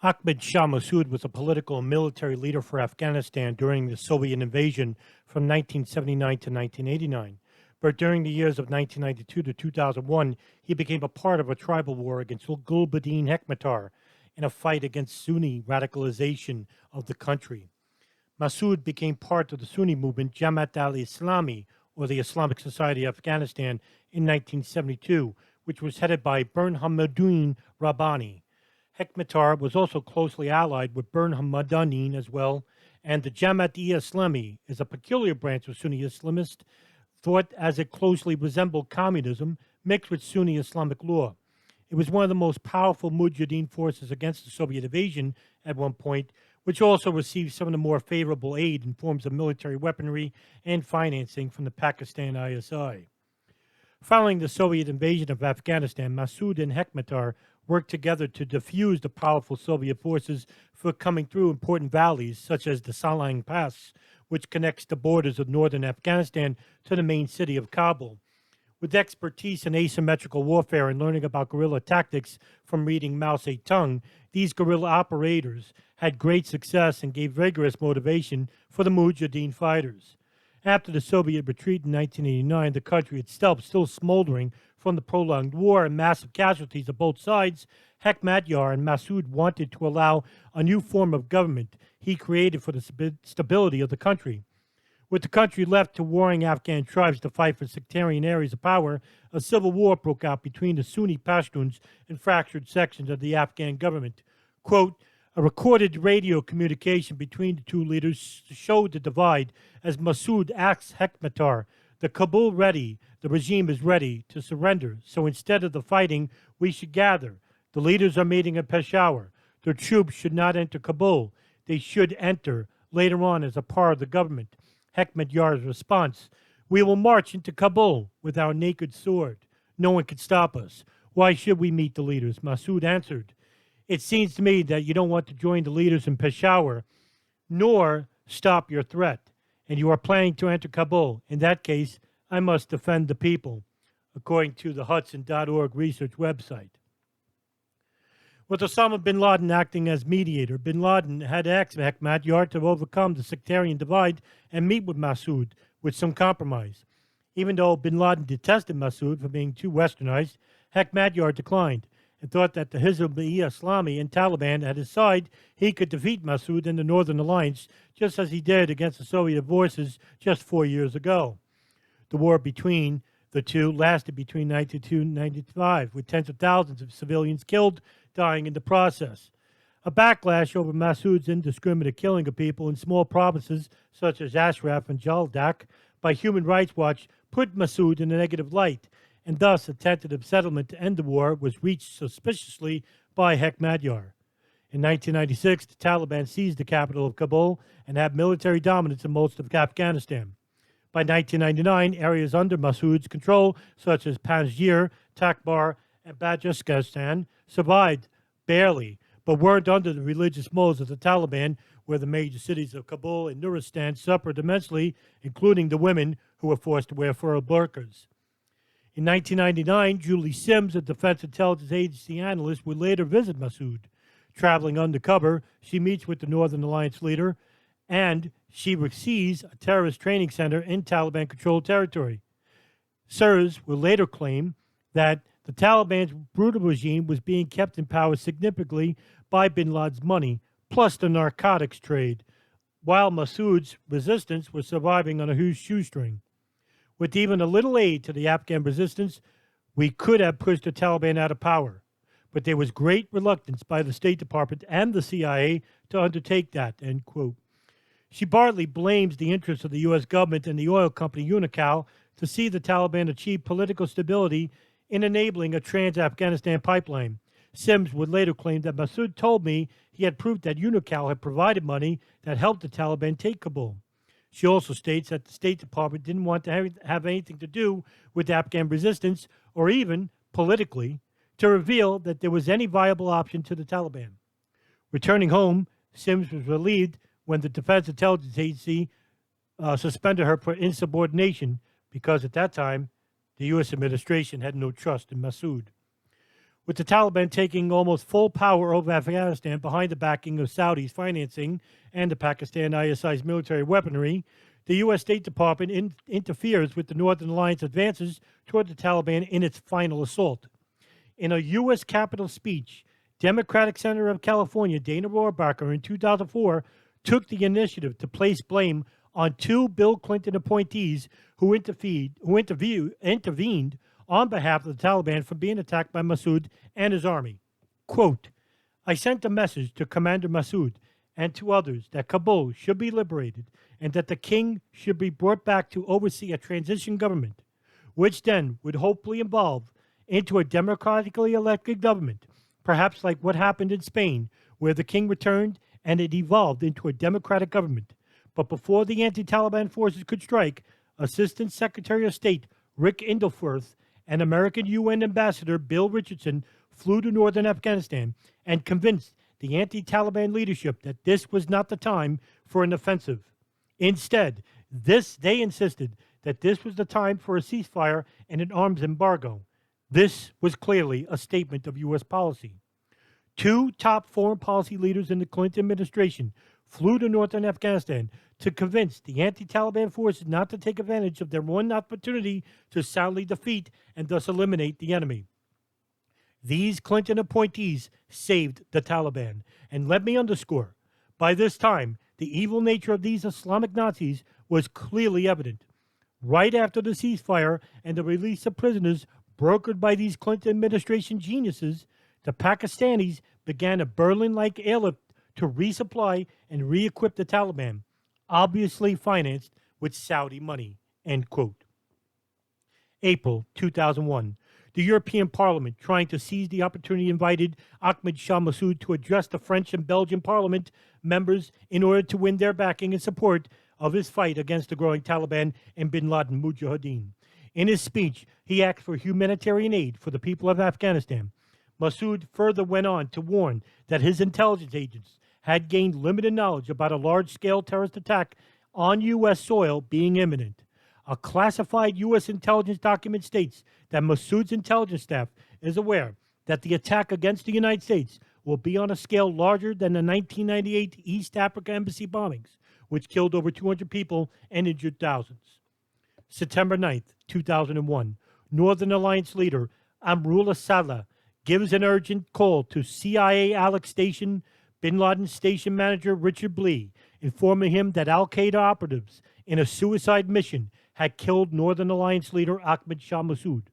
Ahmed Shah Massoud was a political and military leader for Afghanistan during the Soviet invasion from 1979 to 1989. But during the years of 1992 to 2001, he became a part of a tribal war against Gulbuddin Hekmatyar in a fight against Sunni radicalization of the country. Massoud became part of the Sunni movement Jamaat al-Islami, or the Islamic Society of Afghanistan, in 1972, which was headed by Burhanuddin Rabbani. Hekmatyar was also closely allied with Burhanuddin as well, and the Jamaat-i-Islami is a peculiar branch of Sunni Islamists thought as it closely resembled communism mixed with Sunni Islamic law. It was one of the most powerful Mujahideen forces against the Soviet invasion at one point, which also received some of the more favorable aid in forms of military weaponry and financing from the Pakistan ISI. Following the Soviet invasion of Afghanistan, Massoud and Hekmatyar worked together to defuse the powerful Soviet forces for coming through important valleys such as the Salang Pass, which connects the borders of northern Afghanistan to the main city of Kabul. With expertise in asymmetrical warfare and learning about guerrilla tactics from reading Mao Zedong, these guerrilla operators had great success and gave vigorous motivation for the Mujahideen fighters. After the Soviet retreat in 1989, the country itself still smoldering from the prolonged war and massive casualties of both sides, Hekmatyar and Massoud wanted to allow a new form of government he created for the stability of the country. With the country left to warring Afghan tribes to fight for sectarian areas of power, a civil war broke out between the Sunni Pashtuns and fractured sections of the Afghan government. Quote, a recorded radio communication between the two leaders showed the divide as Massoud asked Hekmatyar, the Kabul ready, the regime is ready to surrender, so instead of the fighting, we should gather. The leaders are meeting at Peshawar. Their troops should not enter Kabul. They should enter later on as a part of the government. Hekmatyar's response, we will march into Kabul with our naked sword. No one can stop us. Why should we meet the leaders? Massoud answered, it seems to me that you don't want to join the leaders in Peshawar, nor stop your threat, and you are planning to enter Kabul. In that case, I must defend the people, according to the Hudson.org research website. With Osama bin Laden acting as mediator, bin Laden had asked Hekmatyar to overcome the sectarian divide and meet with Massoud with some compromise. Even though bin Laden detested Massoud for being too westernized, Hekmatyar declined and thought that the Hizib-I-Islami and Taliban at his side, he could defeat Massoud in the Northern Alliance, just as he did against the Soviet forces just 4 years ago. The war between the two lasted between 1992 and 1995, with tens of thousands of civilians killed, dying in the process. A backlash over Massoud's indiscriminate killing of people in small provinces such as Ashraf and Jaldak by Human Rights Watch put Massoud in a negative light, and thus a tentative settlement to end the war was reached suspiciously by Hekmatyar. In 1996, the Taliban seized the capital of Kabul and had military dominance in most of Afghanistan. By 1999, areas under Massoud's control, such as Panjshir, Takbar, and Balochistan, survived barely, but weren't under the religious modes of the Taliban, where the major cities of Kabul and Nuristan suffered immensely, including the women who were forced to wear fur burqas. In 1999, Julie Sims, a Defense Intelligence Agency analyst, would later visit Massoud. Traveling undercover, she meets with the Northern Alliance leader, and she sees a terrorist training center in Taliban-controlled territory. SIRS will later claim that the Taliban's brutal regime was being kept in power significantly by bin Laden's money, plus the narcotics trade, while Massoud's resistance was surviving on a huge shoestring. With even a little aid to the Afghan resistance, we could have pushed the Taliban out of power. But there was great reluctance by the State Department and the CIA to undertake that, end quote. She partly blames the interests of the U.S. government and the oil company Unocal to see the Taliban achieve political stability in enabling a trans-Afghanistan pipeline. Sims would later claim that Massoud told me he had proof that Unocal had provided money that helped the Taliban take Kabul. She also states that the State Department didn't want to have anything to do with Afghan resistance or even, politically, to reveal that there was any viable option to the Taliban. Returning home, Sims was relieved when the Defense Intelligence Agency suspended her for insubordination because at that time, the U.S. administration had no trust in Massoud. with the Taliban taking almost full power over Afghanistan behind the backing of Saudi's financing and the Pakistan ISI's military weaponry, the U.S. State Department interferes with the Northern Alliance advances toward the Taliban in its final assault. In a U.S. Capitol speech, Democratic Senator of California Dana Rohrabacher in 2004 took the initiative to place blame on two Bill Clinton appointees who intervened on behalf of the Taliban for being attacked by Massoud and his army. Quote, I sent a message to Commander Massoud and to others that Kabul should be liberated and that the king should be brought back to oversee a transition government, which then would hopefully evolve into a democratically elected government, perhaps like what happened in Spain, where the king returned and it evolved into a democratic government. But before the anti-Taliban forces could strike, Assistant Secretary of State Rick Indelforth and American UN Ambassador Bill Richardson flew to northern Afghanistan and convinced the anti-Taliban leadership that this was not the time for an offensive. Instead, they insisted that this was the time for a ceasefire and an arms embargo. This was clearly a statement of U.S. policy. Two top foreign policy leaders in the Clinton administration flew to northern Afghanistan to convince the anti-Taliban forces not to take advantage of their one opportunity to soundly defeat and thus eliminate the enemy. These Clinton appointees saved the Taliban. And let me underscore, by this time, the evil nature of these Islamic Nazis was clearly evident. Right after the ceasefire and the release of prisoners brokered by these Clinton administration geniuses, the Pakistanis began a Berlin-like airlift to resupply and re-equip the Taliban, obviously financed with Saudi money, end quote. April 2001. The European Parliament, trying to seize the opportunity, invited Ahmed Shah Massoud to address the French and Belgian Parliament members in order to win their backing and support of his fight against the growing Taliban and bin Laden Mujahideen. In his speech, he asked for humanitarian aid for the people of Afghanistan. Massoud further went on to warn that his intelligence agents had gained limited knowledge about a large-scale terrorist attack on U.S. soil being imminent. A classified U.S. intelligence document states that Massoud's intelligence staff is aware that the attack against the United States will be on a scale larger than the 1998 East Africa embassy bombings, which killed over 200 people and injured thousands. September 9th, 2001, Northern Alliance leader Amrullah Saleh gives an urgent call to CIA Alex Station, bin Laden station manager Richard Blee, informing him that Al Qaeda operatives in a suicide mission had killed Northern Alliance leader Ahmed Shah Massoud.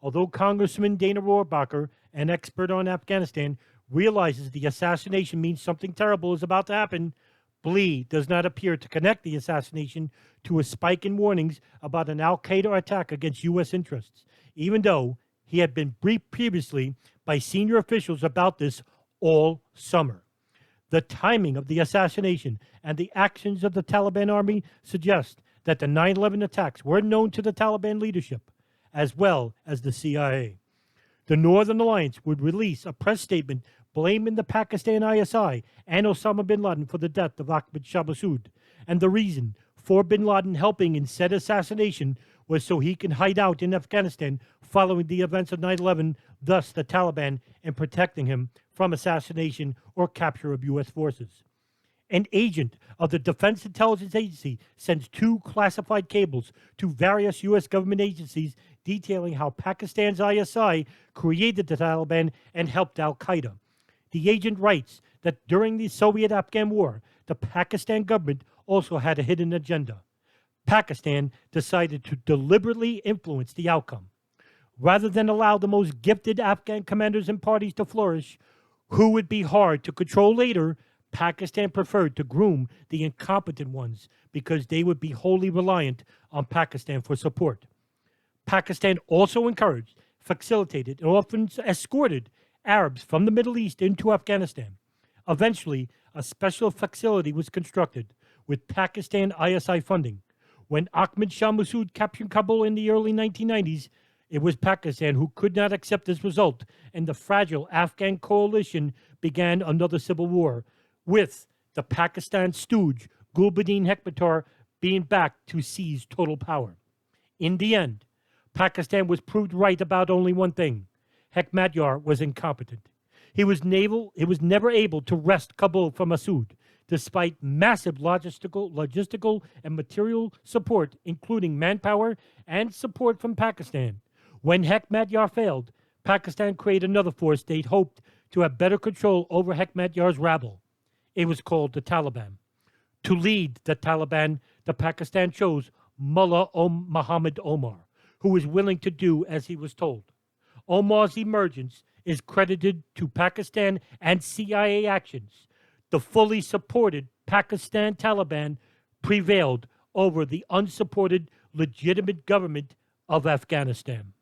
Although Congressman Dana Rohrabacher, an expert on Afghanistan, realizes the assassination means something terrible is about to happen, Blee does not appear to connect the assassination to a spike in warnings about an Al Qaeda attack against U.S. interests, even though he had been briefed previously by senior officials about this all summer. The timing of the assassination and the actions of the Taliban army suggest that the 9/11 attacks were known to the Taliban leadership, as well as the CIA. The Northern Alliance would release a press statement blaming the Pakistan ISI and Osama bin Laden for the death of Ahmed Shah Massoud, and the reason for bin Laden helping in said assassination was so he can hide out in Afghanistan following the events of 9/11, thus the Taliban, and protecting him from assassination or capture of U.S. forces. An agent of the Defense Intelligence Agency sends two classified cables to various U.S. government agencies detailing how Pakistan's ISI created the Taliban and helped Al Qaeda. The agent writes that during the Soviet-Afghan War, the Pakistan government also had a hidden agenda. Pakistan decided to deliberately influence the outcome. Rather than allow the most gifted Afghan commanders and parties to flourish, who would be hard to control later, Pakistan preferred to groom the incompetent ones because they would be wholly reliant on Pakistan for support. Pakistan also encouraged, facilitated, and often escorted Arabs from the Middle East into Afghanistan. Eventually, a special facility was constructed with Pakistan ISI funding. When Ahmed Shah Massoud captured Kabul in the early 1990s, it was Pakistan who could not accept this result, and the fragile Afghan coalition began another civil war, with the Pakistan stooge Gulbuddin Hekmatyar being backed to seize total power. In the end, Pakistan was proved right about only one thing. Hekmatyar was incompetent. He was never able to wrest Kabul from Massoud, despite massive logistical and material support, including manpower and support from Pakistan. When Hekmatyar failed, Pakistan created another force they hoped to have better control over Hekmatyar's rabble. It was called the Taliban. To lead the Taliban, the Pakistan chose Mullah Muhammad Omar, who was willing to do as he was told. Omar's emergence is credited to Pakistan and CIA actions. The fully supported Pakistan Taliban prevailed over the unsupported legitimate government of Afghanistan.